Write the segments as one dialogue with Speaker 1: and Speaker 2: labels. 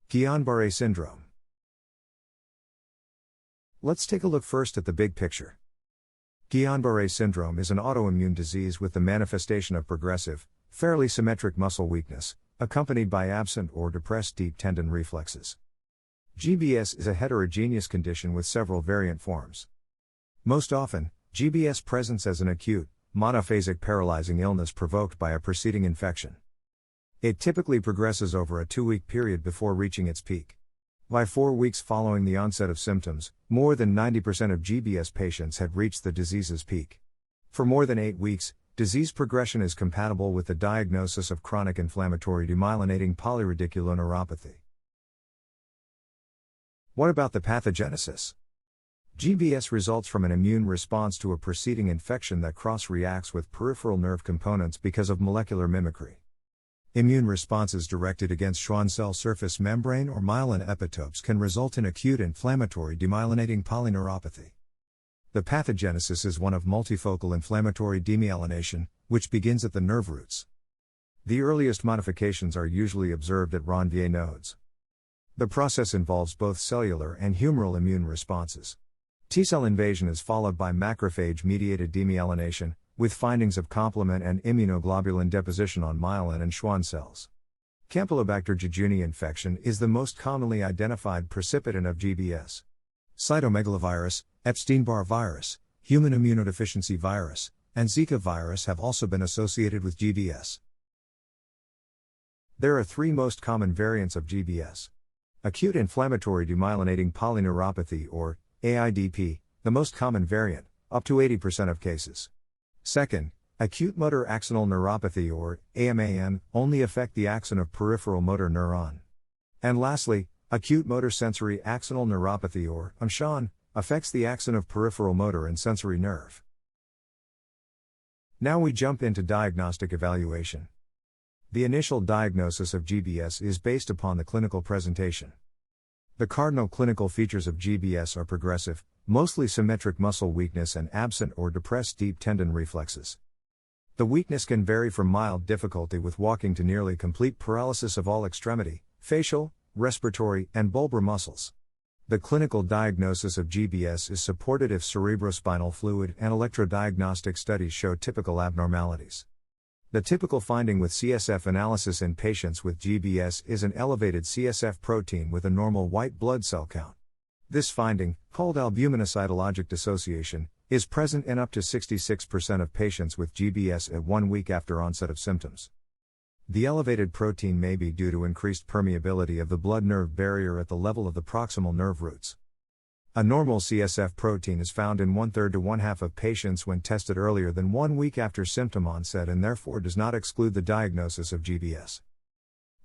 Speaker 1: Guillain-Barré syndrome. Let's take a look first at the big picture. Guillain-Barré syndrome is an autoimmune disease with the manifestation of progressive, fairly symmetric muscle weakness, accompanied by absent or depressed deep tendon reflexes. GBS is a heterogeneous condition with several variant forms. Most often, GBS presents as an acute, monophasic paralyzing illness provoked by a preceding infection. It typically progresses over a 2-week period before reaching its peak. By 4 weeks following the onset of symptoms, more than 90% of GBS patients had reached the disease's peak. For more than 8 weeks, disease progression is compatible with the diagnosis of chronic inflammatory demyelinating polyradiculoneuropathy. What about the pathogenesis? GBS results from an immune response to a preceding infection that cross-reacts with peripheral nerve components because of molecular mimicry. Immune responses directed against Schwann cell surface membrane or myelin epitopes can result in acute inflammatory demyelinating polyneuropathy. The pathogenesis is one of multifocal inflammatory demyelination, which begins at the nerve roots. The earliest modifications are usually observed at Ranvier nodes. The process involves both cellular and humoral immune responses. T-cell invasion is followed by macrophage-mediated demyelination, with findings of complement and immunoglobulin deposition on myelin and Schwann cells. Campylobacter jejuni infection is the most commonly identified precipitant of GBS. Cytomegalovirus, Epstein-Barr virus, human immunodeficiency virus, and Zika virus have also been associated with GBS. There are 3 most common variants of GBS. Acute inflammatory demyelinating polyneuropathy or AIDP, the most common variant, up to 80% of cases. Second, acute motor axonal neuropathy or AMAN, only affect the axon of peripheral motor neuron. And lastly, acute motor sensory axonal neuropathy or AMSHN, affects the axon of peripheral motor and sensory nerve. Now we jump into diagnostic evaluation. The initial diagnosis of GBS is based upon the clinical presentation. The cardinal clinical features of GBS are progressive, mostly symmetric muscle weakness and absent or depressed deep tendon reflexes. The weakness can vary from mild difficulty with walking to nearly complete paralysis of all extremity, facial, respiratory, and bulbar muscles. The clinical diagnosis of GBS is supported if cerebrospinal fluid and electrodiagnostic studies show typical abnormalities. The typical finding with CSF analysis in patients with GBS is an elevated CSF protein with a normal white blood cell count. This finding, called albuminocytologic dissociation, is present in up to 66% of patients with GBS at 1 week after onset of symptoms. The elevated protein may be due to increased permeability of the blood-nerve barrier at the level of the proximal nerve roots. A normal CSF protein is found in 1/3 to 1/2 of patients when tested earlier than 1 week after symptom onset and therefore does not exclude the diagnosis of GBS.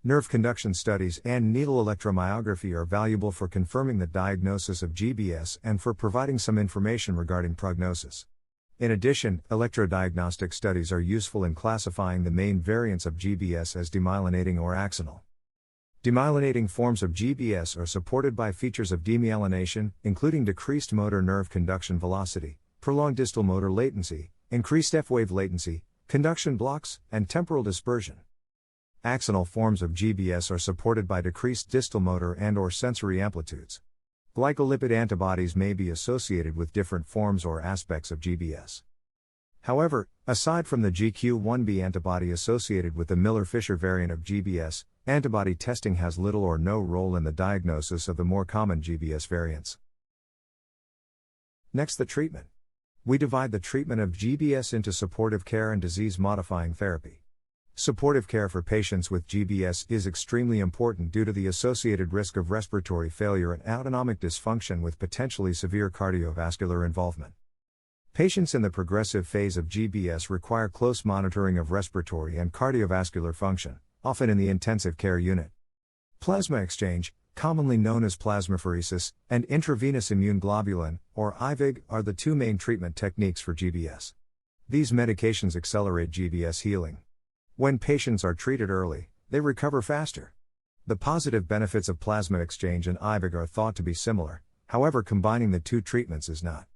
Speaker 1: Nerve conduction studies and needle electromyography are valuable for confirming the diagnosis of GBS and for providing some information regarding prognosis. In addition, electrodiagnostic studies are useful in classifying the main variants of GBS as demyelinating or axonal. Demyelinating forms of GBS are supported by features of demyelination, including decreased motor nerve conduction velocity, prolonged distal motor latency, increased F-wave latency, conduction blocks, and temporal dispersion. Axonal forms of GBS are supported by decreased distal motor and/or sensory amplitudes. Glycolipid antibodies may be associated with different forms or aspects of GBS. However, aside from the GQ1B antibody associated with the Miller-Fisher variant of GBS, antibody testing has little or no role in the diagnosis of the more common GBS variants. Next, the treatment. We divide the treatment of GBS into supportive care and disease-modifying therapy. Supportive care for patients with GBS is extremely important due to the associated risk of respiratory failure and autonomic dysfunction with potentially severe cardiovascular involvement. Patients in the progressive phase of GBS require close monitoring of respiratory and cardiovascular function, often in the intensive care unit. Plasma exchange, commonly known as plasmapheresis, and intravenous immune globulin, or IVIG, are the 2 main treatment techniques for GBS. These medications accelerate GBS healing. When patients are treated early, they recover faster. The positive benefits of plasma exchange and IVIG are thought to be similar, however combining the 2 treatments is not.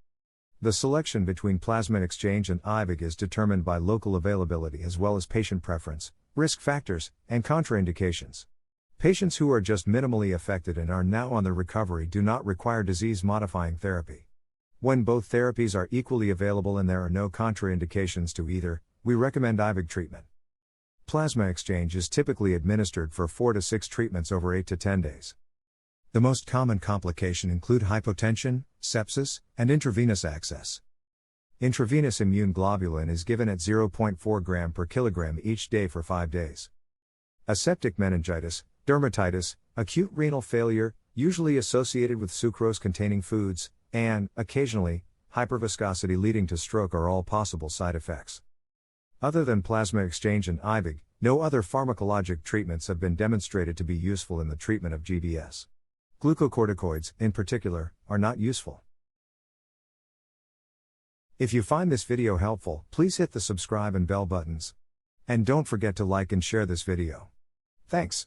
Speaker 1: The selection between plasma exchange and IVIG is determined by local availability as well as patient preference, risk factors, and contraindications. Patients who are just minimally affected and are now on the recovery do not require disease-modifying therapy. When both therapies are equally available and there are no contraindications to either, we recommend IVIG treatment. Plasma exchange is typically administered for 4 to 6 treatments over 8 to 10 days. The most common complications include hypotension, sepsis, and intravenous access. Intravenous immune globulin is given at 0.4 gram per kilogram each day for 5 days. Aseptic meningitis, dermatitis, acute renal failure, usually associated with sucrose-containing foods, and, occasionally, hyperviscosity leading to stroke are all possible side effects. Other than plasma exchange and IVIG, no other pharmacologic treatments have been demonstrated to be useful in the treatment of GBS. Glucocorticoids, in particular, are not useful. If you find this video helpful, please hit the subscribe and bell buttons. And don't forget to like and share this video. Thanks.